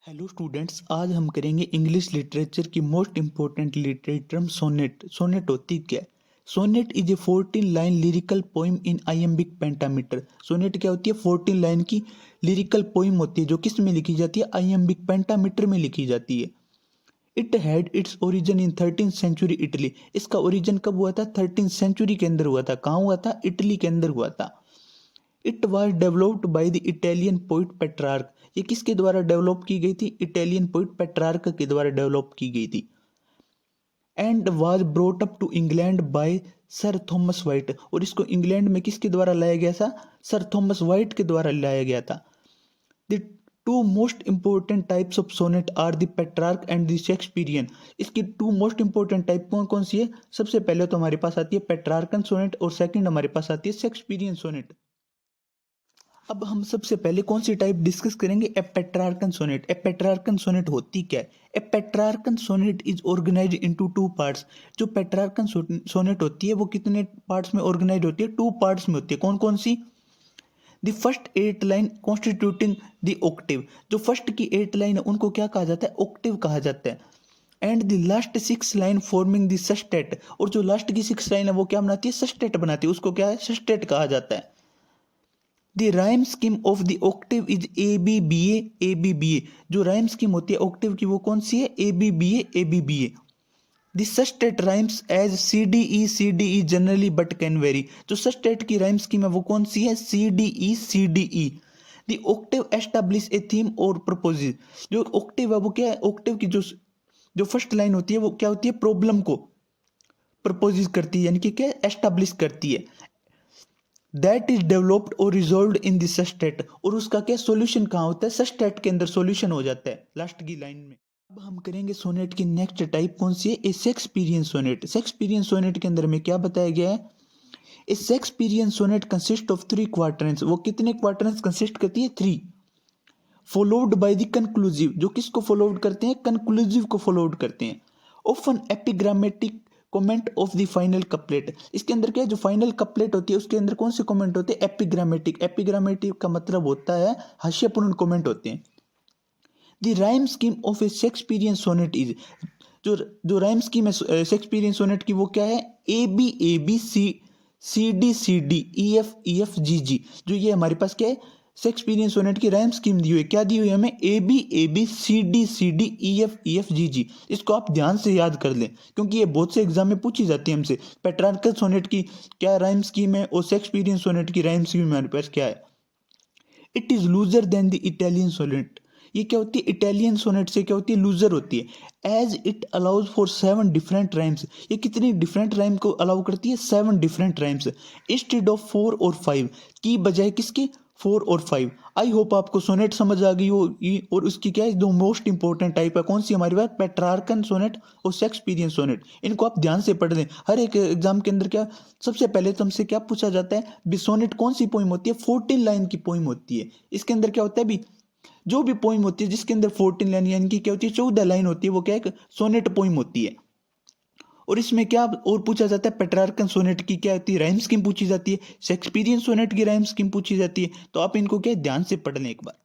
Hello students, आज हम करेंगे इंग्लिश लिटरेचर की most important literary term sonnet. Sonnet होती क्या है? Sonnet is a 14 line lyrical poem in iambic pentameter. Sonnet क्या होती है? 14 लाइन की लिरिकल पोइम होती है जो किस में लिखी जाती है? आइएम्बिक पेंटामीटर में लिखी जाती है। It had its origin in 13th century Italy. इसका ओरिजिन कब हुआ था? 13th सेंचुरी के अंदर हुआ था। कहाँ हुआ था? इटली के अंदर हुआ था। It was developed by the Italian poet Petrarch. ये किसके द्वारा डेवलप की गई थी? इटालियन पोइट पेट्रार्क के द्वारा डेवलप की गई थी। And was brought up to England by sir Thomas Wyatt. और इसको इंग्लैंड में किसके द्वारा लाया गया था? सर थॉमस वाइट के द्वारा लाया गया था। The two most important types of sonnet are the Petrarch and the Shakespearean. इसकी टू मोस्ट इंपोर्टेंट टाइप कौन कौन सी है? सबसे पहले तो हमारे पास आती है पेट्रार्कन सोनेट और सेकंड हमारे पास आती है शेक्सपियरियन सोनेट। अब हम सबसे पहले कौन सी टाइप डिस्कस करेंगे? A Petrarchan sonnet. A Petrarchan sonnet होती क्या है? A Petrarchan sonnet is organised into two parts. जो पेट्रार्कन सोनेट होती है वो कितने पार्ट्स में ऑर्गेनाइज होती है? टू पार्ट्स में होती है। कौन कौन सी? The first 8 line constituting the octave. जो फर्स्ट की 8 लाइन है उनको क्या कहा जाता है? ऑक्टेव कहा जाता है। And the last 6 line forming the sestet. और जो लास्ट की 6 लाइन है वो क्या बनाती है? सस्टेट बनाती है। उसको क्या है? सस्टेट कहा जाता है। The rhyme scheme of the octave is A B B A B B A. जो राइम स्कीम होती है ऑक्टेव की वो कौन सी है? A B B A B B A. The sestet rhymes as C D E generally but can vary. जो sestet की राइम स्कीम है वो कौन सी है? C D E. The octave establish a theme और प्रपोजिस। जो ऑक्टेव है वो क्या है? ऑक्टेव की जो जो फर्स्ट लाइन होती है वो क्या होती है? प्रॉब्लम को प्रपोजिस करती है, यानी कि क्या? एस्टैब्लिश करती है। दैट इज डेवलप्ड और रिजोल्व इन द सस्टेट। और उसका क्या सोल्यूशन कहाँ होता है? सस्टेट के अंदर सोल्यूशन हो जाता है लास्ट की लाइन में। अब हम करेंगे सोनेट की नेक्स्ट टाइप कौन सी है? ए शेक्सपियरियन सोनेट। शेक्सपियरियन सोनेट के अंदर में क्या बताया गया है? ए शेक्सपियरियन सोनेट कंसिस्ट ऑफ 3 क्वार्टरंस। वो कितने क्वार्टरंस कंसिस्ट करती है? 3। Followed by the conclusive. जो किसको फॉलोड करते हैं? कंक्लूसिव को फॉलोड करते हैं। Often epigrammatic comment of the final couplet. इसके अंदर क्या है? जो फाइनल कपलेट होती है उसके अंदर कौन से कमेंट होते हैं? एपिग्रामेटिक। एपिग्रामेटिक का मतलब होता है हास्यपूर्ण कमेंट होते हैं। The rhyme scheme of a Shakespearean sonnet is. जो राइम स्कीम है शेक्सपियरियन सोनेट की वो क्या है? A B C D E F G. जो ये हमारे पास क्या है? शेक्सपियरियन सोनेट की राइम स्कीम दी हुई है। क्या दी हुई है हमें? A B C D E F G. इसको आप ध्यान से याद कर लें क्योंकि ये बहुत से एग्जाम में पूछी जाती है हमसे। पेट्रार्कल सोनेट की क्या राइम स्कीम है और शेक्सपियरियन सोनेट की राइम स्कीम हमारे पास क्या है? It is looser than the Italian sonnet. ये क्या होती है? इटालियन सोनेट से क्या होती है? लूजर होती है। As it allows for 7 different rhymes. ये कितनी डिफरेंट राइम को अलाउ करती है? 7 डिफरेंट राइम्स। इंस्टेड ऑफ 4 और 5 की बजाय किसके? 4 और 5। आई होप आपको सोनेट समझ आ गई हो। और उसकी क्या है? दो मोस्ट इंपॉर्टेंट टाइप है कौन सी हमारे पास? पेट्रार्कन सोनेट और शेक्सपियरियन सोनेट। इनको आप ध्यान से पढ़ लें। हर एक एग्जाम के अंदर क्या सबसे पहले तुमसे क्या पूछा जाता है? भी सोनेट कौन सी पोइम होती है? 14 लाइन की पोइम होती है। इसके अंदर क्या होता है? भी जो भी पोइम होती है जिसके अंदर 14 लाइन यानी कि क्या होती है? 14 लाइन होती है वो क्या है? सोनेट पोइम होती है। और इसमें क्या और पूछा जाता है? पेट्रार्कन सोनेट की क्या होती है? राइम स्कीम पूछी जाती है। शेक्सपियरियन सोनेट की राइम स्कीम पूछी जाती है। तो आप इनको क्या ध्यान से पढ़ लें एक बार।